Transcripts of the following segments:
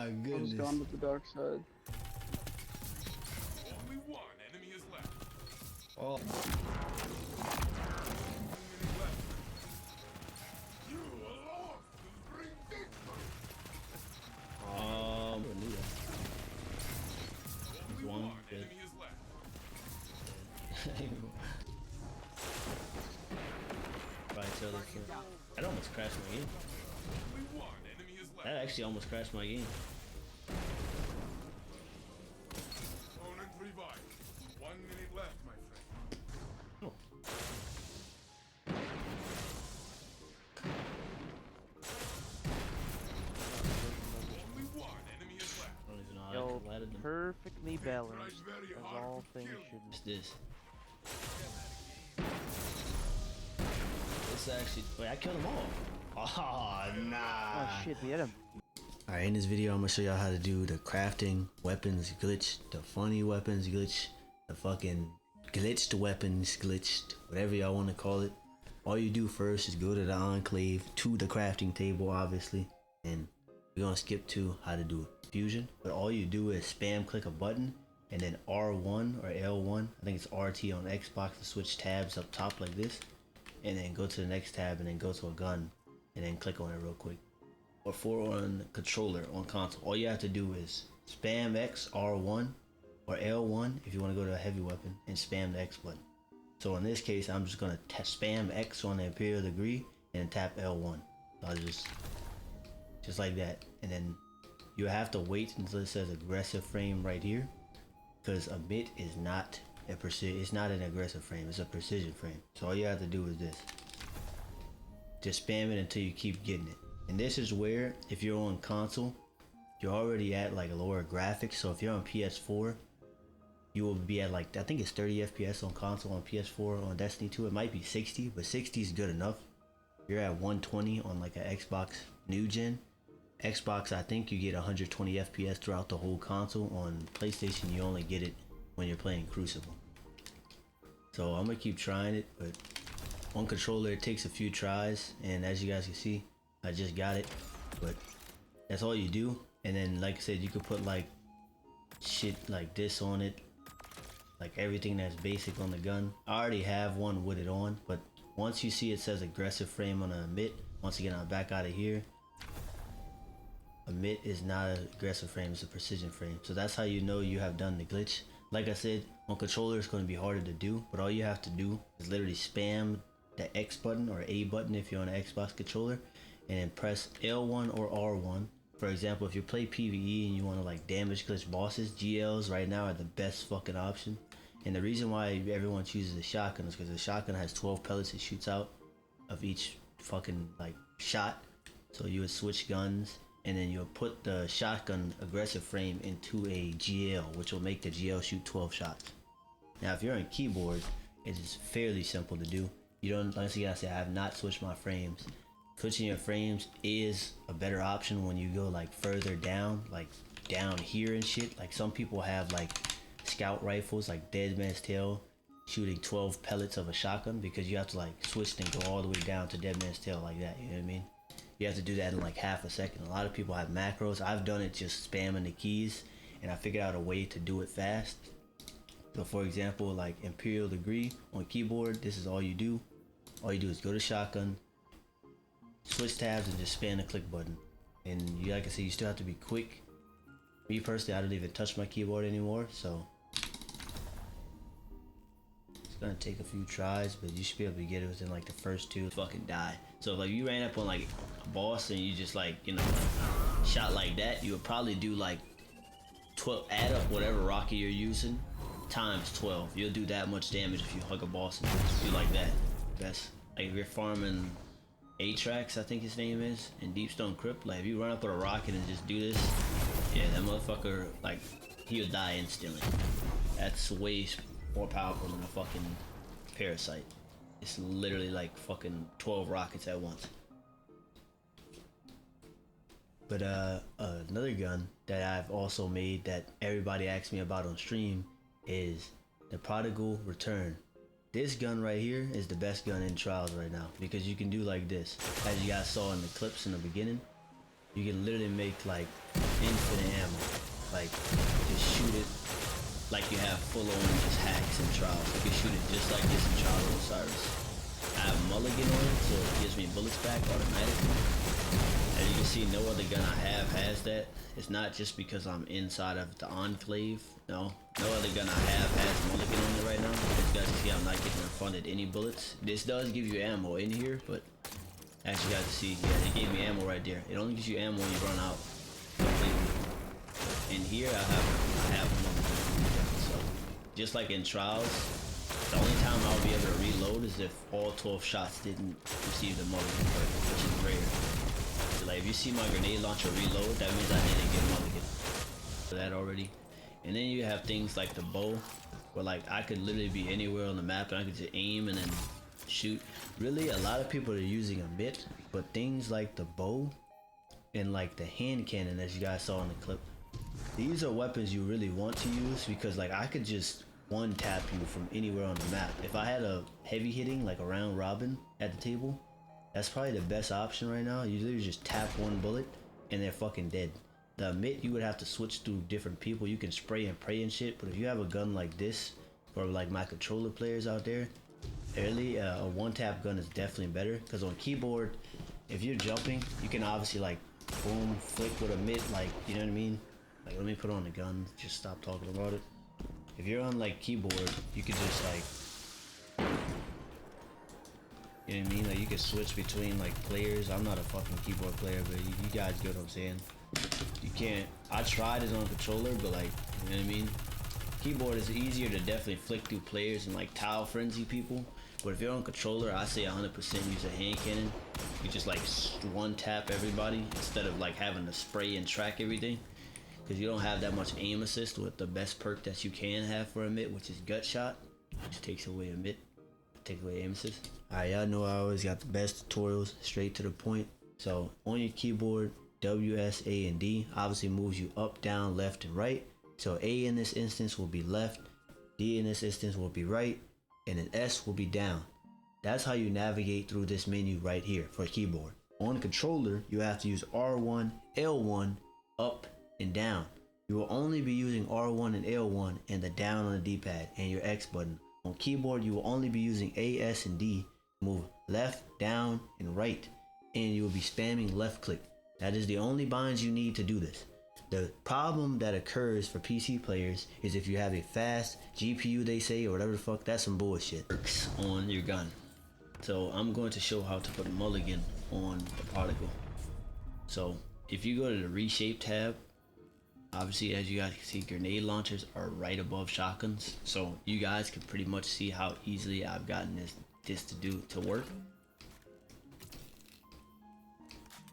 my I'm goodness. just going with the dark side. Only one enemy is left. Oh. You lost. Bring victory. I knew that. Only One one dead. enemy is left. Probably tell this. That almost crashed my game. Only one enemy is left. That actually almost crashed my game. Opponent revived. 1 minute left, my friend. Oh. Only one enemy is left. I don't even know how I Yo, collided them. perfectly balanced, very as hard all to things kill. should What's this? This actually. Wait, I killed them all. Oh, nah. Oh shit, we hit him. Alright, in this video I'm gonna show y'all how to do the crafting weapons glitch, the funny weapons glitch, the fucking glitched weapons glitched, whatever y'all want to call it. All you do first is go to the enclave, to the crafting table obviously, and we're gonna skip to how to do fusion. But all you do is spam click a button and then R1 or L1, I think it's RT on Xbox to switch tabs up top like this, and then go to the next tab and then go to a gun and then click on it real quick. Or 4 on controller on console. All you have to do is spam X, R1 or L1 if you want to go to a heavy weapon, and spam the X button. So in this case I'm just gonna spam X on the Imperial Degree and tap L1. So I'll just like that, and then you have to wait until it says aggressive frame right here, because Ammit is not a precision. It's not an aggressive frame. It's a precision frame. So all you have to do is this. Just spam it until you keep getting it. And this is where, if you're on console, you're already at like lower graphics. So if you're on PS4, you will be at like, I think it's 30 FPS on console. On PS4 on Destiny 2 it might be 60, but 60 is good enough. You're at 120 on like an Xbox new gen. Xbox, I think you get 120 FPS throughout the whole console. On PlayStation you only get it when you're playing Crucible. So I'm gonna keep trying it, but on controller it takes a few tries, and as you guys can see I just got it. But that's all you do. And then like I said, you could put like shit like this on it, like everything that's basic on the gun. I already have one with it on, but once you see it says aggressive frame on a Ammit, once again I'm back out of here. Ammit is not an aggressive frame, it's a precision frame. So that's how you know you have done the glitch. Like I said, on controller it's going to be harder to do, but all you have to do is literally spam the X button or A button if you're on an Xbox controller, and then press L1 or R1. For example, if you play PvE and you want to like damage glitch bosses, GLs right now are the best fucking option. And the reason why everyone chooses the shotgun is because the shotgun has 12 pellets it shoots out of each fucking like shot. So you would switch guns, and then you'll put the shotgun aggressive frame into a GL, which will make the GL shoot 12 shots. Now if you're on keyboard, it is fairly simple to do. You don't, honestly, I say I have not switched my frames. Switching your frames is a better option when you go like further down, like down here and shit. Like some people have like scout rifles, like Dead Man's Tail, shooting 12 pellets of a shotgun, because you have to like switch and go all the way down to Dead Man's Tail like that, you know what I mean? You have to do that in like half a second. A lot of people have macros. I've done it just spamming the keys, and I figured out a way to do it fast. So for example, like Imperial Degree on keyboard, this is all you do. All you do is go to shotgun, switch tabs, and just spam the click button. And you, like I said, you still have to be quick. Me personally, I don't even touch my keyboard anymore, so it's gonna take a few tries, but you should be able to get it within like the first two. Fucking die. So like you ran up on like a boss and you just like, you know, shot like that, you would probably do like 12, add up whatever rocket you're using times 12. You'll do that much damage if you hug a boss and just do like that. That's like if you're farming Atrax, I think his name is, in Deepstone Crypt. Like if you run up with a rocket and just do this, yeah, that motherfucker, like, he'll die instantly. That's way more powerful than a fucking parasite. It's literally like fucking 12 rockets at once. But another gun that I've also made that everybody asks me about on stream is the Prodigal Return. This gun right here is the best gun in Trials right now, because you can do like this. As you guys saw in the clips in the beginning, you can literally make like infinite ammo. Like, just shoot it like you have full-on just hacks and trials. You can shoot it just like this in Trials of Osiris. I have mulligan on it, so it gives me bullets back automatically. As you can see, no other gun I have has that. It's not just because I'm inside of the Enclave. No other gun I have has mulligan on it right now. As you guys can see, I'm not getting refunded any bullets. This does give you ammo in here, but as you guys can see, yeah, it gave me ammo right there. It only gives you ammo when you run out completely. And here I have mulligan. So just like in Trials, the only time I'll be able to reload is if all 12 shots didn't receive the mulligan perk, which is rare. So like if you see my grenade launcher reload, that means I didn't get mulligan for that already. And then you have things like the bow, where like I could literally be anywhere on the map and I could just aim and then shoot. Really, a lot of people are using Ammit, but things like the bow and like the hand cannon, as you guys saw in the clip, these are weapons you really want to use, because like I could just one tap you from anywhere on the map. If I had a heavy hitting like a round robin at the table, that's probably the best option right now. You literally just tap one bullet and they're fucking dead. The Ammit, you would have to switch through different people. You can spray and pray and shit, but if you have a gun like this, for like my controller players out there, really a one tap gun is definitely better, because on keyboard, if you're jumping, you can obviously like boom flick with Ammit, like, you know what I mean. Like, let me put on the gun, just stop talking about it. If you're on like keyboard, you could just like, you know what I mean, like you could switch between like players. I'm not a fucking keyboard player, but you guys get what I'm saying. You can't, I tried it on controller, but like, you know what I mean, keyboard is easier to definitely flick through players and like tile frenzy people. But if you're on controller, I say 100% use a hand cannon. You just like one tap everybody instead of like having to spray and track everything, because you don't have that much aim assist with the best perk that you can have for Ammit, which is gut shot, which takes away Ammit, takes away aim assist. Alright, y'all know I always got the best tutorials, straight to the point. So on your keyboard, W, S, A, and D obviously moves you up, down, left, and right. So A in this instance will be left, D in this instance will be right, and then S will be down. That's how you navigate through this menu right here for a keyboard. On controller, you have to use R1, L1, up and down. You will only be using R1 and L1 and the down on the D-pad and your X button. On keyboard, you will only be using A, S, and D to move left, down, and right, and you will be spamming left click. That is the only binds you need to do this. The problem that occurs for PC players is if you have a fast GPU, they say, or whatever the fuck, that's some bullshit. Works on your gun. So I'm going to show how to put mulligan on the particle. So if you go to the reshape tab, obviously as you guys can see, grenade launchers are right above shotguns. So you guys can pretty much see how easily I've gotten this to work.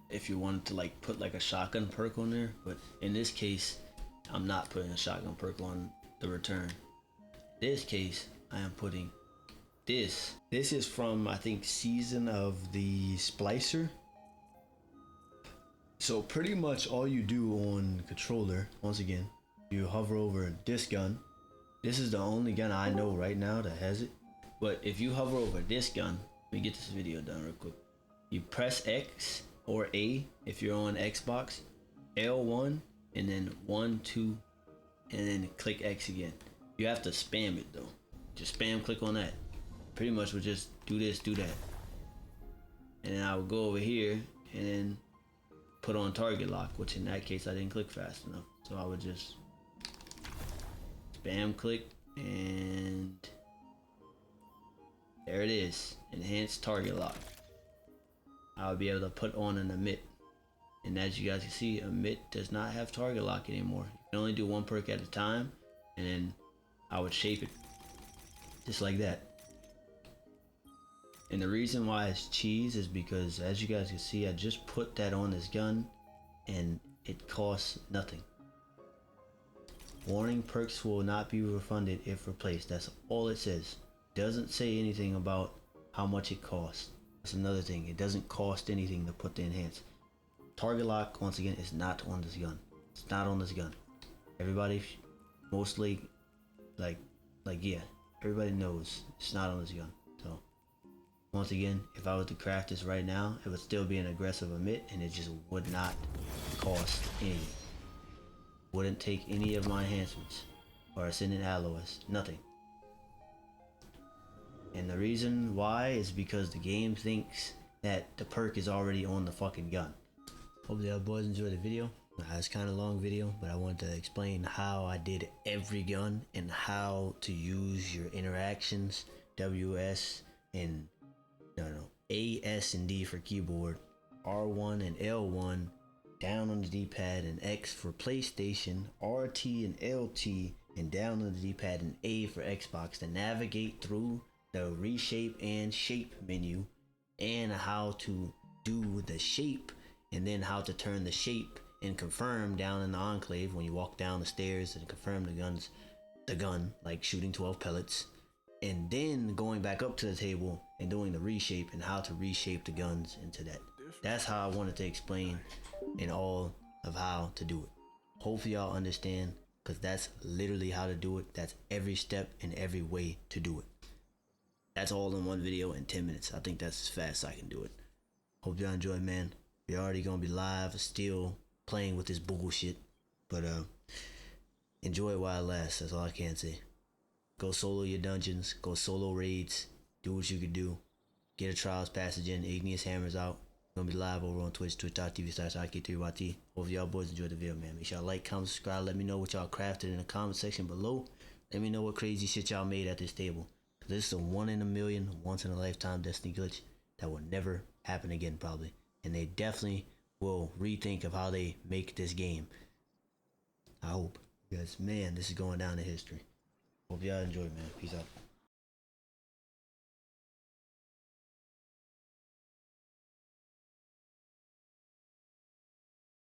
If you wanted to like put like a shotgun perk on there, but in this case I'm not putting a shotgun perk on the return. In this case I am putting this is from, I think, Season of the Splicer. So pretty much all you do on controller, once again, you hover over this gun. This is the only gun I know right now that has it, but if you hover over this gun, let me get this video done real quick. You press X or A if you're on Xbox, L1, and then 1, 2, and then click X again. You have to spam it though. Just spam click on that. Pretty much would just do this, do that. And then I would go over here and then put on target lock, which in that case I didn't click fast enough. So I would just spam click, and there it is, enhanced target lock. I would be able to put on an Ammit, and as you guys can see, Ammit does not have target lock anymore. You can only do one perk at a time, and then I would shape it just like that. And the reason why it's cheese is because, as you guys can see, I just put that on this gun and it costs nothing. Warning, perks will not be refunded if replaced. That's all it says. Doesn't say anything about how much it costs. That's another thing. It doesn't cost anything to put the enhance. Target lock, once again, is not on this gun. It's not on this gun. Everybody, mostly, yeah, everybody knows it's not on this gun. So once again, if I was to craft this right now, it would still be an aggressive Ammit, and it just would not cost anything. Wouldn't take any of my enhancements or ascendant alloys. Nothing. And the reason why is because the game thinks that the perk is already on the fucking gun. Hopefully y'all boys enjoyed the video. It's kind of a long video, but I wanted to explain how I did every gun and how to use your interactions, WS and A, S, and D for keyboard, R1 and L1 down on the D-pad, and X for PlayStation, RT and LT, and down on the D-pad and A for Xbox to navigate through the reshape and shape menu, and how to do the shape and then how to turn the shape and confirm down in the enclave when you walk down the stairs and confirm the gun, like shooting 12 pellets, and then going back up to the table and doing the reshape and how to reshape the guns into that. That's how I wanted to explain in all of how to do it. Hopefully y'all understand, because that's literally how to do it. That's every step and every way to do it. That's all in one video in 10 minutes. I think that's as fast as I can do it. Hope y'all enjoy, man. We're already gonna be live, still playing with this bullshit, but enjoy it while it lasts. That's all I can say. Go solo your dungeons, go solo raids, do what you can do. Get a trials passage in, igneous hammers out. Gonna be live over on Twitch, twitch.tv/IK3YT. Hope y'all boys enjoyed the video, man. Make sure y'all like, comment, subscribe. Let me know what y'all crafted in the comment section below. Let me know what crazy shit y'all made at this table. This is a 1 in a million, once in a lifetime Destiny glitch that will never happen again, probably. And they definitely will rethink of how they make this game. I hope. Because, man, this is going down in history. Hope y'all enjoy, man. Peace out.